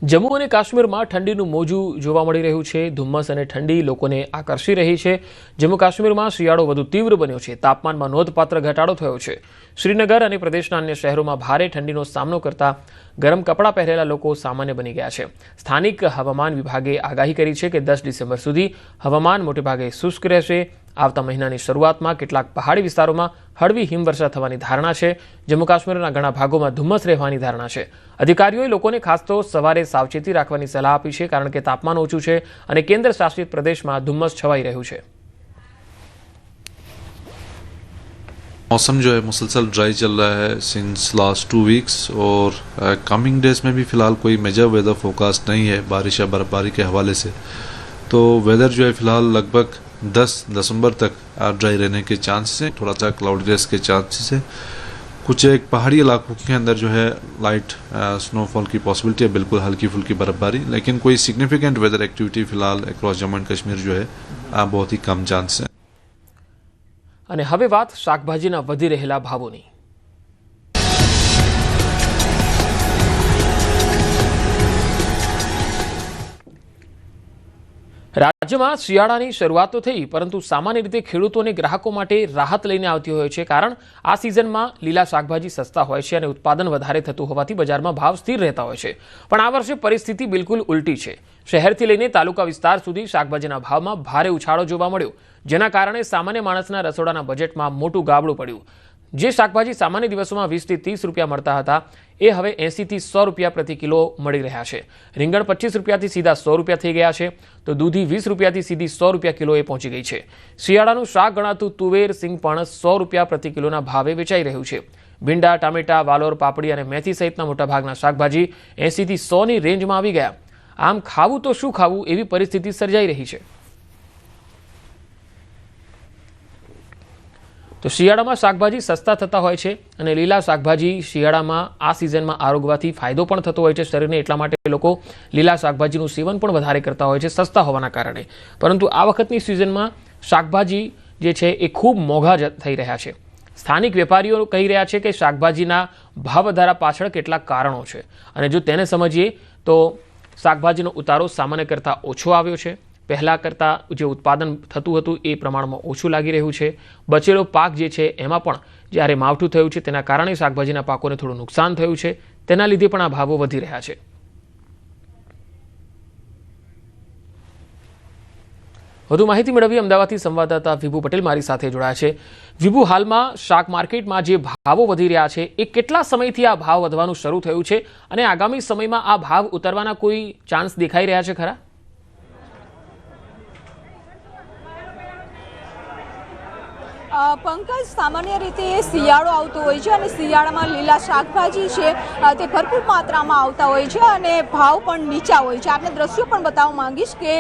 જમ્મુ અને કાશ્મીરમાં ઠંડીનું મોજું જોવા મળી રહ્યું છે। ધુમ્મસ અને ઠંડી લોકોને આકર્ષી રહી છે। જમ્મુ કાશ્મીરમાં શિયાળો વધુ તીવ્ર બન્યો છે। તાપમાનમાં નોંધપાત્ર ઘટાડો થયો છે। શ્રીનગર અને પ્રદેશના અન્ય શહેરોમાં ભારે ઠંડીનો સામનો કરતા ગરમ કપડાં પહેરેલા લોકો સામાન્ય બની ગયા છે। સ્થાનિક હવામાન વિભાગે આગાહી કરી છે કે 10 ડિસેમ્બર સુધી હવામાન મોટેભાગે શુષ્ક રહેશે। આવતા મહિનાની શરૂઆતમાં કેટલાક પહાડી વિસ્તારોમાં હળવી હિમવર્ષા થવાની ધારણા છે। જમ્મુ કાશ્મીરના ઘણા ભાગોમાં ધુમ્મસ રહેવાની ધારણા છે। અધિકારીઓએ લોકોને ખાસ તો સવારે સાવચેતી રાખવાની સલાહ આપી છે, કારણ કે તાપમાન ઓછું છે અને કેન્દ્ર શાસિત પ્રદેશમાં ધુમ્મસ છવાઈ રહ્યું છે। मौसम जो है मुसलसल ड्राई चल रहा है सिंस लास्ट 2 वीक्स और कमिंग डेज में भी फ़िलहाल कोई मेजर वेदर फोरकास्ट नहीं है बारिश या बर्फबारी के हवाले से। तो वेदर जो है फ़िलहाल लगभग 10 दिसंबर तक ड्राई रहने के चांसेस हैं। थोड़ा सा क्लाउडीनेस के चांसेस है। कुछ एक पहाड़ी इलाकों के अंदर जो है लाइट स्नोफॉल की पॉसिबिलिटी है, बिल्कुल हल्की फुल्की बर्फबारी, लेकिन कोई सिग्निफिकेंट वेदर एक्टिविटी फ़िलहाल अक्रॉस जम्मू एंड कश्मीर जो है बहुत ही कम चांस है। અને હવે વાત શાકભાજીના વધી રહેલા ભાવોની। રાજ્યમાં શિયાળાની શરૂઆત તો થઈ, પરંતુ સામાન્ય રીતે ખેડૂતો અને ગ્રાહકો માટે રાહત લઈને આવતી હોય છે, કારણ આ સિઝનમાં લીલા શાકભાજી સસ્તા હોય છે અને ઉત્પાદન વધારે થતું હોવાથી બજારમાં ભાવ સ્થિર રહેતા હોય છે। પણ આ વર્ષે પરિસ્થિતિ બિલકુલ ઉલટી છે। શહેરથી લઈને તાલુકા વિસ્તાર સુધી શાકભાજીના ભાવમાં ભારે ઉછાળો જોવા મળ્યો, જેના કારણે સામાન્ય માણસના રસોડાના બજેટમાં મોટું ગાબડું પડ્યું। જે શાકભાજી સામાન્ય દિવસોમાં 20 થી 30 રૂપિયા મળતા હતા, એ હવે 80 થી 100 રૂપિયા પ્રતિ કિલો મળી રહ્યા છે। રીંગણ 25 રૂપિયાથી સીધા 100 રૂપિયા થઈ ગયા છે, તો દૂધી 20 રૂપિયાથી સીધી 100 રૂપિયા કિલોએ પહોંચી ગઈ છે। શિયાળાનું શાક ગણાતું તુવેર સિંગ પણ 100 રૂપિયા પ્રતિ કિલોના ભાવે વેચાઈ રહ્યું છે। ભીંડા, ટામેટા, વાલોર, પાપડી અને મેથી સહિતના મોટાભાગના શાકભાજી 80 થી 100 ની રેન્જમાં આવી ગયા। આમ ખાવું તો શું ખાવું એવી પરિસ્થિતિ સર્જાઈ રહી છે। તો શિયાળામાં શાકભાજી સસ્તા થતા હોય છે અને લીલા શાકભાજી શિયાળામાં આ સિઝનમાં આરોગવાથી ફાયદો પણ થતો હોય છે શરીરને। એટલા માટે લોકો લીલા શાકભાજીનું સેવન પણ વધારે કરતા હોય છે સસ્તા હોવાના કારણે। પરંતુ આ વખતની સિઝનમાં શાકભાજી જે છે એ ખૂબ મોંઘા થઈ રહ્યા છે। સ્થાનિક વેપારીઓ કહી રહ્યા છે કે શાકભાજીના ભાવ વધારા પાછળ કેટલાક કારણો છે, અને જો તેને સમજીએ તો શાકભાજીનો ઉતારો સામાન્ય કરતાં ઓછો આવ્યો છે। પહેલાં કરતાં જે ઉત્પાદન થતું હતું એ પ્રમાણમાં ઓછું લાગી રહ્યું છે। બચેલો પાક જે છે એમાં પણ જ્યારે માવઠું થયું છે તેના કારણે શાકભાજીના પાકોને થોડું નુકસાન થયું છે, તેના લીધે પણ આ ભાવો વધી રહ્યા છે। વધુ માહિતી મેળવી અમદાવાદથી સંવાદદાતા વિભુ પટેલ મારી સાથે જોડાયા છે। વિભુ, હાલમાં શાક માર્કેટમાં જે ભાવો વધી રહ્યા છે એ કેટલા સમયથી આ ભાવ વધવાનું શરૂ થયું છે, અને આગામી સમયમાં આ ભાવ ઉતરવાના કોઈ ચાન્સ દેખાઈ રહ્યા છે ખરા? પંકજ, સામાન્ય રીતે શિયાળો આવતો હોય છે અને શિયાળામાં લીલા શાકભાજી છે તે ભરપૂર માત્રામાં આવતા હોય છે અને ભાવ પણ નીચા હોય છે। આપણે દ્રશ્યો પણ બતાવવા માંગીશ કે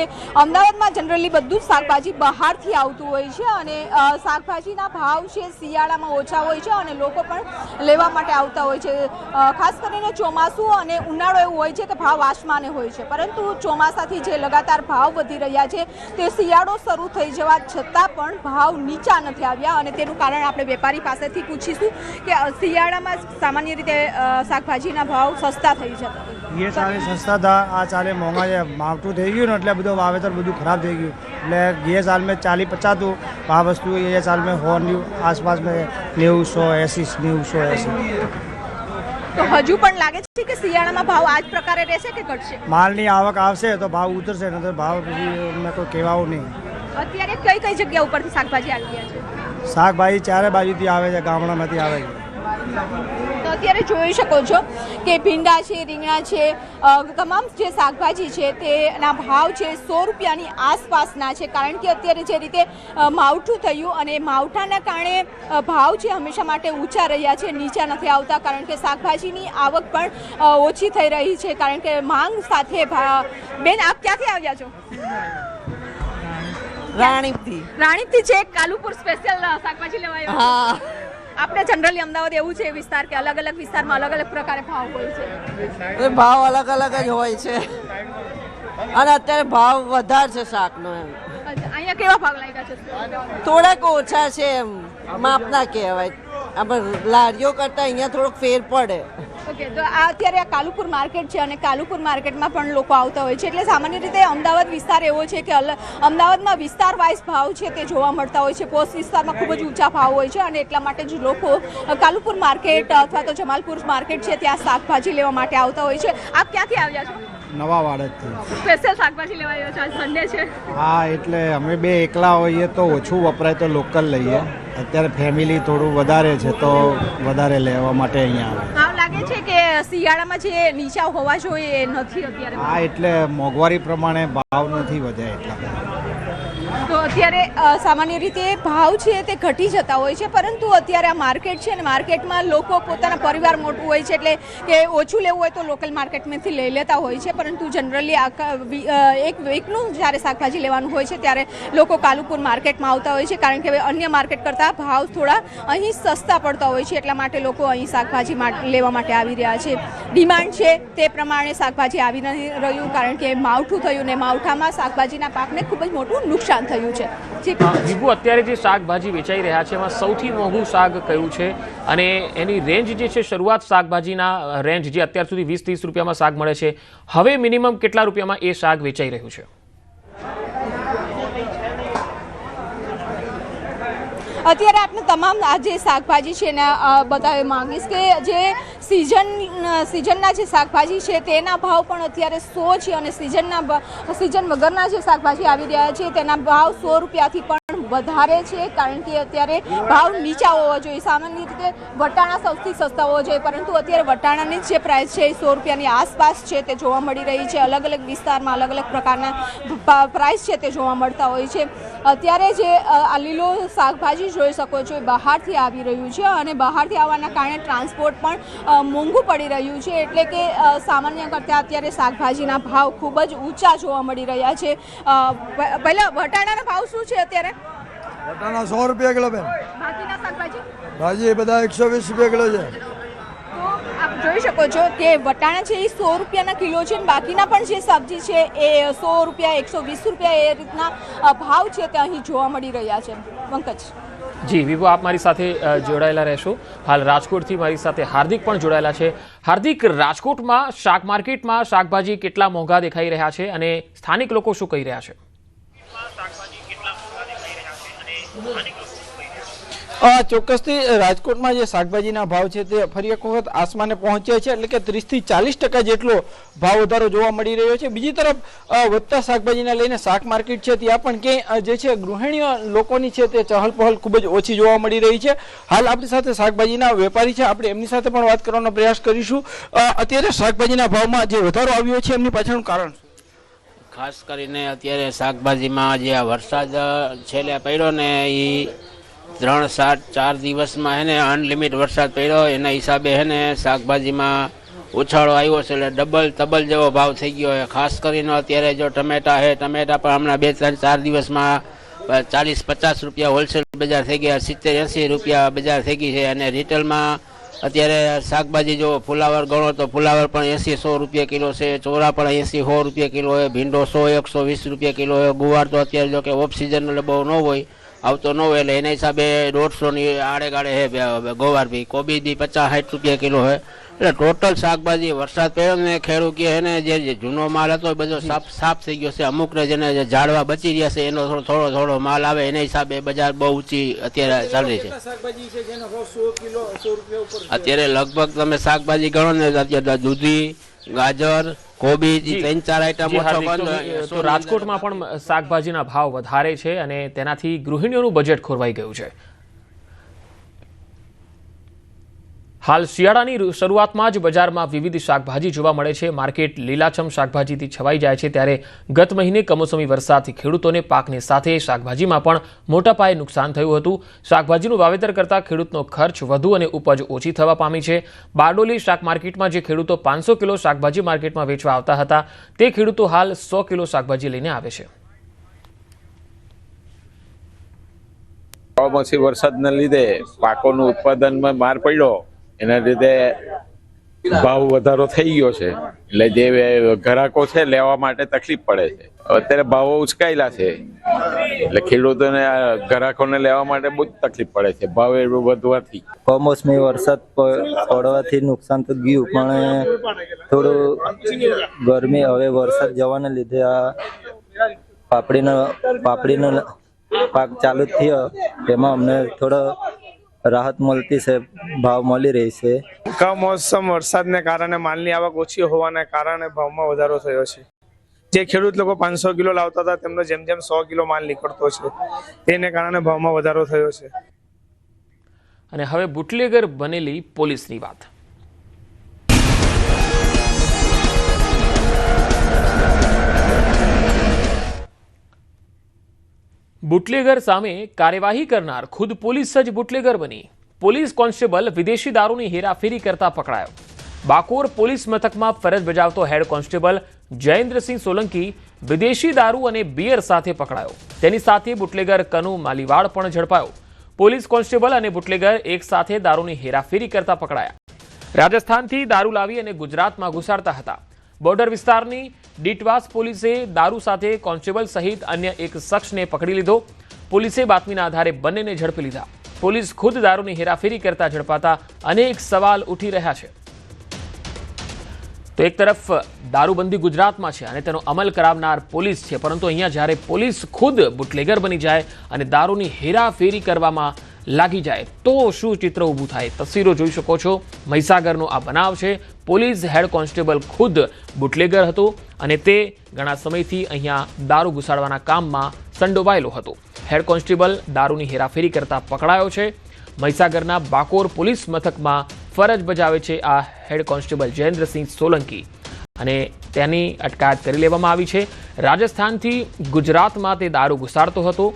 અમદાવાદમાં જનરલી બધું જ શાકભાજી બહારથી આવતું હોય છે અને શાકભાજીના ભાવ છે શિયાળામાં ઓછા હોય છે અને લોકો પણ લેવા માટે આવતા હોય છે। ખાસ કરીને ચોમાસું અને ઉનાળો એવું હોય છે કે ભાવ આસમાને હોય છે, પરંતુ ચોમાસાથી જે લગાતાર ભાવ વધી રહ્યા છે તે શિયાળો શરૂ થઈ જવા છતાં પણ ભાવ નીચા નથી આવ્યા। અને તેનું કારણ આપણે વેપારી પાસેથી પૂછીશું કે શિયાળામાં સામાન્ય રીતે શાકભાજીના ભાવ સસ્તા થઈ જતા। ये साले सस्ता था, आ साले महंगा है। मावठू થઈ ગયું ને એટલે બધું વાવેતર બધું ખરાબ થઈ ગયું। એટલે ये साल में 40-50 तो आ वस्तु ये साल में 100 आसपास में 90-100-80-90-180। તો હજુ પણ લાગે છે કે શિયાળામાં ભાવ આ જ પ્રકારે રહેશે કે ઘટશે? માલની આવક આવશે તો ભાવ ઉતરશે, નહીં તો ભાવ પછી મેં કોઈ કહેવાવું નહીં। અત્યારે કઈ કઈ જગ્યા ઉપરથી શાકભાજી આવી ગયા છે? શાકભાજી ચારે બાજુથી આવે છે, ગામડામાંથી આવે છે। તો અત્યારે જોઈ શકો છો કે ભીંડા છે, રીંગણા છે, તમામ જે શાકભાજી છે તેના ભાવ છે 100 રૂપિયાની આસપાસના છે, કારણ કે અત્યારે જે રીતે માવઠું થયું અને માવઠાના કારણે ભાવ છે હંમેશા માટે ઊંચા રહ્યા છે, નીચા નથી આવતા, કારણ કે શાકભાજીની આવક પણ ઓછી થઈ રહી છે, કારણ કે માંગ સાથે બેન, આપ ક્યાંથી આવ્યા છો? રાણીપથી છે, કાલુપુર સ્પેશિયલ શાકભાજી લેવા આવ્યા? હા। આપણે જનરલી અમદાવાદ એવું છે વિસ્તાર કે અલગ અલગ વિસ્તારમાં અલગ અલગ પ્રકારે ભાવ હોય છે। ભાવ અલગ અલગ જ હોય છે અને અત્યારે ભાવ વધારે છે શાકનો। એમ અહીંયા કેવા ભાવ લાગ્યા છે? થોડાક ઓછા છે, એમ માપના કહેવાય। આપણે લારીઓ કરતાં અહીંયા થોડોક ફેર પડે। ઓકે, તો આ અત્યારે આ કાલુપુર માર્કેટ છે અને કાલુપુર માર્કેટમાં પણ લોકો આવતા હોય છે. એટલે સામાન્ય રીતે અમદાવાદ વિસ્તાર એવો છે કે અમદાવાદમાં વિસ્તાર વાઇઝ ભાવ છે તે જોવા મળતા હોય છે. પોસ્ટ વિસ્તારમાં ખૂબ જ ઊંચા ભાવ હોય છે અને એટલા માટે જ લોકો કાલુપુર માર્કેટ અથવા તો જમાલપુર માર્કેટ છે ત્યાં શાકભાજી લેવા માટે આવતા હોય છે. આપ ક્યાંથી આવ્યા છો? નવા વાડજથી. સ્પેશિયલ શાકભાજી લેવા આવ્યા છો? આજ સન્ડે છે. હા, એટલે અમે બે એકલા હોઈએ તો ઓછું વપરાય તો લોકલ લઈએ. અત્યારે ફેમિલી થોડું વધારે છે તો વધારે લેવા માટે અહીંયા આવે. ભાવ લાગે છે કે શિયાળામાં જે નીચા હોવા જોઈએ એ નથી અત્યારે? હા, એટલે મોંઘવારી પ્રમાણે ભાવ નથી વધ્યા એટલા. તો અત્યારે સામાન્ય રીતે ભાવ છે તે ઘટી જતા હોય છે, પરંતુ અત્યારે આ માર્કેટ છે ને માર્કેટમાં લોકો પોતાના પરિવાર મોટું હોય છે એટલે કે ઓછું લેવું હોય તો લોકલ માર્કેટમાંથી લઈ લેતા હોય છે, પરંતુ જનરલી એક વીકનું જ્યારે શાકભાજી લેવાનું હોય છે ત્યારે લોકો કાલુપુર માર્કેટમાં આવતા હોય છે, કારણ કે અન્ય માર્કેટ કરતાં ભાવ થોડા અહીં સસ્તા પડતા હોય છે. એટલા માટે લોકો અહીં શાકભાજી લેવા માટે આવી રહ્યા છે. ડિમાન્ડ છે તે પ્રમાણે શાકભાજી આવી નથી રહ્યું, કારણ કે માવઠું થયું ને માવઠામાં શાકભાજીના પાકને ખૂબ જ મોટું નુકસાન થયું છે. વિભુ, અત્યારે જે શાકભાજી વેચાઈ રહ્યા છે એમાં સૌથી મોંઘું શાક કયું છે અને એની રેન્જ જે છે, શરૂઆત શાકભાજીના રેન્જ જે અત્યાર સુધી 20-30 રૂપિયામાં શાક મળે છે, હવે મિનિમમ કેટલા રૂપિયામાં એ શાક વેચાઈ રહ્યું છે? અત્યારે આપણે તમામ આ જે શાકભાજી છે એને બતાવવા માંગીશ કે જે સિઝનના જે શાકભાજી છે તેના ભાવ પણ અત્યારે 100 છે અને સિઝન વગરના જે શાકભાજી આવી રહ્યા છે તેના ભાવ 100 રૂપિયાથી પણ વધારે છે, કારણ કે અત્યારે ભાવ નીચા હોવા જોઈએ. સામાન્ય રીતે વટાણા સૌથી સસ્તા હોવા જોઈએ, પરંતુ અત્યારે વટાણાની જે પ્રાઇસ છે એ 100 રૂપિયાની આસપાસ છે તે જોવા મળી રહી છે. અલગ અલગ વિસ્તારમાં અલગ અલગ પ્રકારના પ્રાઇસ છે તે જોવા મળતા હોય છે. અત્યારે જે આ લીલો શાકભાજી જોઈ શકો છો એ બહારથી આવી રહ્યું છે અને બહારથી આવવાના કારણે ટ્રાન્સપોર્ટ પણ મોંઘું પડી રહ્યું છે, એટલે કે સામાન્ય કરતાં અત્યારે શાકભાજીના ભાવ ખૂબ જ ઊંચા જોવા મળી રહ્યા છે. પહેલાં વટાણાના ભાવ શું છે અત્યારે? વટાણા 100 રૂપિયા કિલો બેન. બાકીના શાકભાજી ભાજી બધા 120 રૂપિયા કિલો છે. તો આપ જોઈ શકો છો કે વટાણા છે એ 100 રૂપિયાના કિલો છે અને બાકીના પણ જે સબ્જી છે એ 100 રૂપિયા 120 રૂપિયા એ રીતના ભાવ છે તે અહીં જોવા મળી રહ્યા છે. પંકજ. જી વિભુ, આપ મારી સાથે જોડાયેલા રહેશો. હાલ રાજકોટથી મારી સાથે હાર્દિક પણ જોડાયેલા છે. હાર્દિક, રાજકોટમાં શાક માર્કેટમાં શાકભાજી કેટલા મોંઘા દેખાઈ રહ્યા છે અને સ્થાનિક લોકો શું કહી રહ્યા છે? ચોક્કસથી રાજકોટમાં જે શાકભાજીના ભાવ છે તે ફરી એક વખત આસમાને પહોંચ્યા છે, એટલે કે 30 થી 40% જેટલો ભાવ વધારો જોવા મળી રહ્યો છે. બીજી તરફ વધતા શાકભાજીને લઈને શાક માર્કેટ છે ત્યાં પણ ક્યાંય જે છે ગૃહિણીઓ લોકોની છે તે ચહલ પહલ ખૂબ જ ઓછી જોવા મળી રહી છે. હાલ આપણી સાથે શાકભાજીના વેપારી છે, આપણે એમની સાથે પણ વાત કરવાનો પ્રયાસ કરીશું. અત્યારે શાકભાજીના ભાવમાં જે વધારો આવ્યો છે એમની પાછળનું કારણ શું? ખાસ કરીને અત્યારે શાકભાજીમાં જે વરસાદ છેલ્લે પડ્યો ને એ 3-4 દિવસમાં હે ને અનલિમિટ વરસાદ પડ્યો, એના હિસાબે હે ને શાકભાજીમાં ઉછાળો આવ્યો છે, એટલે ડબલ જેવો ભાવ થઈ ગયો છે. ખાસ કરીને અત્યારે જો ટમેટા છે, ટમેટા પણ હમણાં 2-4 દિવસમાં 40-50 રૂપિયા હોલસેલ બજાર થઈ ગયા, 70-80 રૂપિયા બજાર થઈ ગઈ છે. અને રિટેલમાં અત્યારે શાકભાજી જો ફુલાવર ગણો તો ફુલાવર પણ 80-100 રૂપિયા કિલો છે, ચોરા પણ 80-100 રૂપિયા કિલો છે, ભીંડો 100-120 રૂપિયા કિલો છે, ગુવાર તો અત્યારે જો કે ઓફ સિઝન એટલે બહુ ન હોય, આવતો ન હોય, એટલે એના હિસાબે 150ની આડે ગાડે છે ગોવાર બી. કોબી બી 50-60 રૂપિયા કિલો છે. એટલે ટોટલ શાકભાજી વરસાદ પડ્યો ને ખેડૂત કે એને જે જૂનો માલ હતો એ બધો સાફ થઈ ગયો છે. અમુકને જેને ઝાડવા બચી રહ્યા છે એનો થોડો માલ આવે, એના હિસાબે બજાર બહુ ઊંચી અત્યારે ચાલી છે. અત્યારે લગભગ તમે શાકભાજી ગણો ને અત્યારે દૂધી, ગાજર, કોબી 3-4 આઈટમ. તો રાજકોટમાં પણ શાકભાજીના ભાવ વધારે છે અને તેનાથી ગૃહિણીઓનું બજેટ ખોરવાઈ ગયું છે. હાલ શિયાળાની શરૂઆતમાં જ બજારમાં વિવિધ શાકભાજી જોવા મળે છે. માર્કેટ લીલાછમ શાકભાજીથી છવાઈ જાય છે, ત્યારે ગત મહિને કમોસમી વરસાદથી ખેડૂતોને પાકની સાથે શાકભાજીમાં પણ મોટા પાયે નુકસાન થયું હતું. શાકભાજીનું વાવેતર કરતા ખેડૂતનો ખર્ચ વધુ અને ઉપજ ઓછી થવા પામી છે. બારડોલી શાક માર્કેટમાં જે ખેડૂતો 500 કિલો શાકભાજી માર્કેટમાં વેચવા આવતા હતા તે ખેડૂતો હાલ 100 કિલો શાકભાજી લઈને આવે છે. કમોસમી વરસાદના લીધે પાકોનું ઉત્પાદનમાં માર પડ્યો, એના લીધે ભાવ વધારો થઈ ગયો છે એટલે જે ગ્રાહકો છે લેવા માટે તકલીફ પડે છે. અત્યારે ભાવો ઉચકાયેલા છે એટલે ખેડૂતોને ગ્રાહકોને લેવા માટે બહુ તકલીફ પડે છે ભાવ એટલું વધવાથી. કમોસમી વરસાદ પડવાથી નુકસાન તો ગયું, પણ થોડું ગરમી હવે વરસાદ જવાને લીધે આ પાપડીનો પાક ચાલુ થયો તેમાં અમને થોડો રાહત મળતી છે, ભાવ મળી રહી છે. કમોસમ વરસાદને કારણે માલની આવક ઓછી હોવાને કારણે ભાવમાં વધારો થયો છે. જે ખેડૂત લોકો 500 કિલો લાવતા હતા તેમનો જેમ જેમ 100 કિલો માલ નીકળતો છે તેને કારણે ભાવમાં વધારો થયો છે. અને હવે બુટલેગર બનેલી પોલીસની વાત. બુટલેગર સામે કાર્યવાહી કરનાર ખુદ પોલીસ જ બુટલેગર બની. પોલીસ કોન્સ્ટેબલ વિદેશી દારૂની હેરાફેરી કરતા પકડાયો. બાકોર પોલીસ મથકમાં ફરજ બજાવતો હેડ કોન્સ્ટેબલ જયેન્દ્રસિંહ સોલંકી વિદેશી દારૂ અને બિયર સાથે પકડાયો. તેની સાથે બુટલેગર કનુ માલીવાડ પણ ઝડપાયો. પોલીસ કોન્સ્ટેબલ અને બુટલેગર એક સાથે દારૂની હેરાફેરી કરતા પકડાયા. રાજસ્થાનથી દારૂ લાવી અને ગુજરાતમાં ઘુસાડતા હતા. બોર્ડર વિસ્તારની ડીટવાસ પોલીસે દારૂ સાથે કોન્સ્ટેબલ સહિત અન્ય એક શખ્સને પકડી લીધો. પોલીસે બાતમીના આધારે બંનેને ઝડપી લીધા. પોલીસ ખુદ દારૂની હેરાફેરી કરતા ઝડપાતા અનેક સવાલ ઉઠી રહ્યા છે. તો એક તરફ દારૂબંધી ગુજરાતમાં છે અને તેનો અમલ કરાવનાર પોલીસ છે, પરંતુ અહીંયા જ્યારે પોલીસ ખુદ બુટલેગર બની જાય અને દારૂની હેરાફેરી કરવામાં લાગી જાય તો શું ચિત્ર ઊભું થાય? તસવીરો જોઈ શકો છો. મહીસાગરનો આ બનાવ છે. પોલીસ હેડ કોન્સ્ટેબલ ખુદ બુટલેગર હતો અને તે ઘણા સમયથી અહીંયા દારૂ ઘુસાડવાના કામમાં સંડોવાયેલો હતો. હેડ કોન્સ્ટેબલ દારૂની હેરાફેરી કરતા પકડાયો છે. મહીસાગરના બાકોર પોલીસ મથકમાં ફરજ બજાવે છે આ હેડ કોન્સ્ટેબલ જયેન્દ્રસિંહ સોલંકી અને તેની અટકાયત કરી લેવામાં આવી છે. રાજસ્થાનથી ગુજરાતમાં તે દારૂ ઘુસાડતો હતો.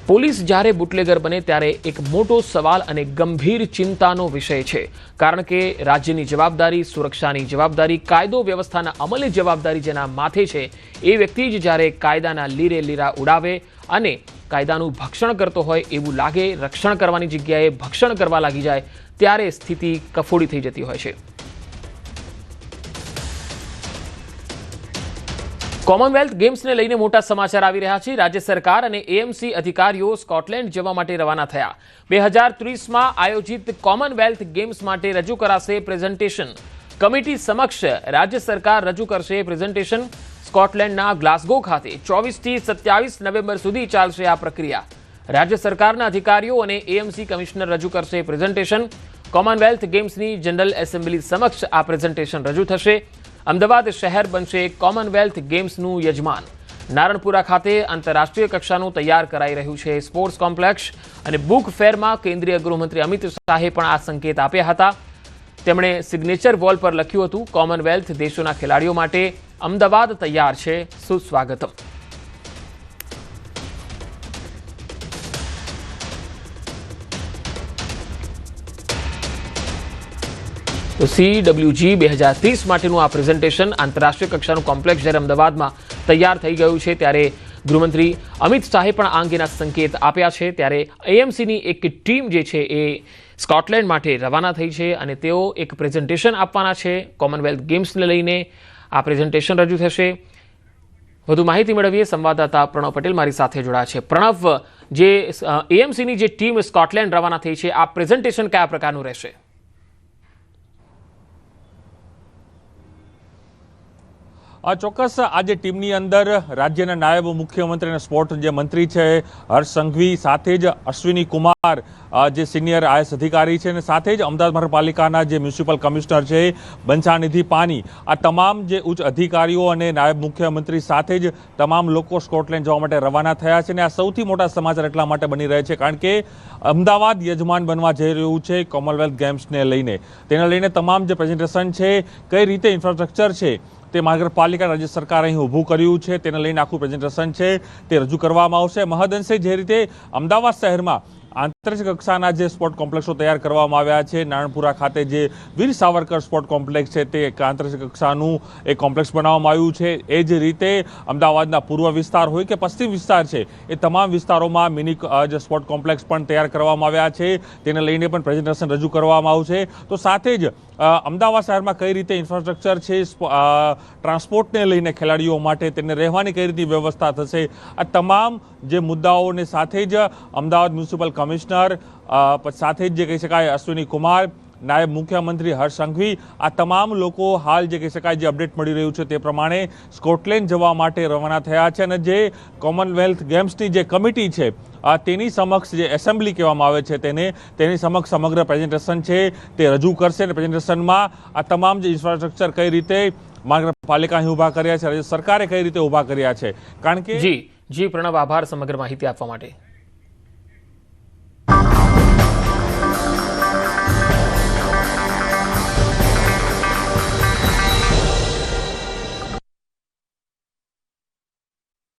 પોલીસ જ્યારે બુટલેગર બને ત્યારે એક મોટો સવાલ અને ગંભીર ચિંતાનો વિષય છે, કારણ કે રાજ્યની જવાબદારી, સુરક્ષાની જવાબદારી, કાયદો વ્યવસ્થાના અમલની જવાબદારી જેના માથે છે એ વ્યક્તિ જ જ્યારે કાયદાના લીરે લીરા ઉડાવે અને કાયદાનું ભક્ષણ કરતો હોય એવું લાગે, રક્ષણ કરવાની જગ્યાએ ભક્ષણ કરવા લાગી જાય ત્યારે સ્થિતિ કફોડી થઈ જતી હોય છે. કોમનવેલ્થ ગેમ્સને લઈને મોટા સમાચાર આવી રહ્યા છે. રાજ્ય સરકાર અને એએમસી અધિકારીઓ સ્કોટલેન્ડ જવા માટે રવાના થયા. 2030માં આયોજિત કોમનવેલ્થ ગેમ્સ માટે રજૂ કરાશે પ્રેઝન્ટેશન. કમિટી સમક્ષ રાજ્ય સરકાર રજૂ કરશે પ્રેઝન્ટેશન. સ્કોટલેન્ડના ગ્લાસગો ખાતે 24 થી 27 નવેમ્બર સુધી ચાલશે આ પ્રક્રિયા. રાજ્ય સરકારના અધિકારીઓ અને એએમસી કમિશનર રજૂ કરશે પ્રેઝન્ટેશન. કોમનવેલ્થ ગેમ્સની જનરલ એસેમ્બલી સમક્ષ આ પ્રેઝન્ટેશન રજૂ થશે. અમદાવાદ શહેર બનશે કોમનવેલ્થ ગેમ્સનું યજમાન. નારણપુરા ખાતે આંતરરાષ્ટ્રીય કક્ષાનું તૈયાર કરાઈ રહ્યું છે સ્પોર્ટ્સ કોમ્પ્લેક્સ અને બુક ફેરમાં કેન્દ્રીય ગૃહમંત્રી અમિત શાહે પણ આ સંકેત આપ્યા હતા. તેમણે સિગ્નેચર વોલ પર લખ્યું હતું, કોમનવેલ્થ દેશોના ખેલાડીઓ માટે અમદાવાદ તૈયાર છે, સુસ્વાગતમ. તો CWG 2030 માટેનું આ પ્રેઝન્ટેશન આંતરરાષ્ટ્રીય કક્ષાનું કોમ્પ્લેક્સ જ્યારે અમદાવાદમાં તૈયાર થઈ ગયું છે ત્યારે ગૃહમંત્રી અમિત શાહે પણ આ અંગેના સંકેત આપ્યા છે. ત્યારે એએમસીની એક ટીમ જે છે એ સ્કોટલેન્ડ માટે રવાના થઈ છે અને તેઓ એક પ્રેઝન્ટેશન આપવાના છે. કોમનવેલ્થ ગેમ્સને લઈને આ પ્રેઝન્ટેશન રજૂ થશે. વધુ માહિતી મેળવીએ. સંવાદદાતા પ્રણવ પટેલ મારી સાથે જોડાયા છે. પ્રણવ, જે એએમસીની જે ટીમ સ્કોટલેન્ડ રવાના થઈ છે, આ પ્રેઝન્ટેશન કયા પ્રકારનું રહેશે? ચોક્કસ આજે ટીમની અંદર રાજ્યના નાયબ મુખ્યમંત્રી અને સ્પોર્ટ જે મંત્રી છે હર્ષ સંઘવી, સાથે જ અશ્વિની કુમાર જે સિનિયર આઈએએસ અધિકારી છે અને સાથે જ અમદાવાદ મહાનગરપાલિકાના જે મ્યુનિસિપલ કમિશનર છે બંછાનિધિ પાની, આ તમામ જે ઉચ્ચ અધિકારીઓ અને નાયબ મુખ્યમંત્રી સાથે જ તમામ લોકો સ્કોટલેન્ડ જવા માટે રવાના થયા છે. અને આ સૌથી મોટા સમાચાર એટલા માટે બની રહ્યા છે કારણ કે અમદાવાદ યજમાન બનવા જઈ રહ્યું છે કોમનવેલ્થ ગેમ્સને લઈને. તેને લઈને તમામ જે પ્રેઝન્ટેશન છે, કઈ રીતે ઇન્ફ્રાસ્ટ્રક્ચર છે તે મહાનગરપાલિકા રાજ્ય સરકાર અહીં ઊભું કર્યું છે તેને લઈને આખું પ્રેઝન્ટેશન છે તે રજૂ કરવામાં આવશે. મહદઅંશે જે રીતે અમદાવાદ શહેરમાં આંતરરાષ્ટ્રીય કક્ષાના જે સ્પોર્ટ કોમ્પ્લેક્સો તૈયાર કરવામાં આવ્યા છે. નારણપુરા ખાતે જે વીર સાવરકર સ્પોર્ટ કોમ્પ્લેક્સ છે તે એક આંતરરાષ્ટ્રીય કક્ષાનું એક કોમ્પ્લેક્સ બનાવવામાં આવ્યું છે. એ જ રીતે અમદાવાદના પૂર્વ વિસ્તાર હોય કે પશ્ચિમ વિસ્તાર છે એ તમામ વિસ્તારોમાં મિની જે સ્પોર્ટ કોમ્પ્લેક્સ પણ તૈયાર કરવામાં આવ્યા છે. તેને લઈને પણ પ્રેઝન્ટેશન રજૂ કરવામાં આવશે. તો સાથે જ અમદાવાદ શહેરમાં કઈ રીતે ઇન્ફ્રાસ્ટ્રક્ચર છે, ટ્રાન્સપોર્ટને લઈને ખેલાડીઓ માટે તેને રહેવાની કઈ રીતની વ્યવસ્થા થશે, આ તમામ જે મુદ્દાઓને સાથે જ અમદાવાદ મ્યુનિસિપલ કમિશનર, સાથે જ જે કહી શકાય અશ્વિની કુમાર, નાયબ મુખ્યમંત્રી હર્ષ સંઘવી, આ તમામ લોકો હાલ જે કહી શકાય જે અપડેટ મળી રહ્યું છે તે પ્રમાણે સ્કોટલેન્ડ જવા માટે રવાના થયા છે. અને જે કોમનવેલ્થ ગેમ્સની જે કમિટી છે તેની સમક્ષ જે એસેમ્બલી કહેવામાં આવે છે તેની સમક્ષ સમગ્ર પ્રેઝન્ટેશન છે તે રજૂ કરશે. અને પ્રેઝન્ટેશનમાં આ તમામ જે ઇન્ફ્રાસ્ટ્રક્ચર કઈ રીતે મહાનગરપાલિકાએ ઊભા કર્યા છે, રાજ્ય સરકારે કઈ રીતે ઊભા કર્યા છે. કારણ કે જી પ્રણવ, આભાર સમગ્ર માહિતી આપવા માટે.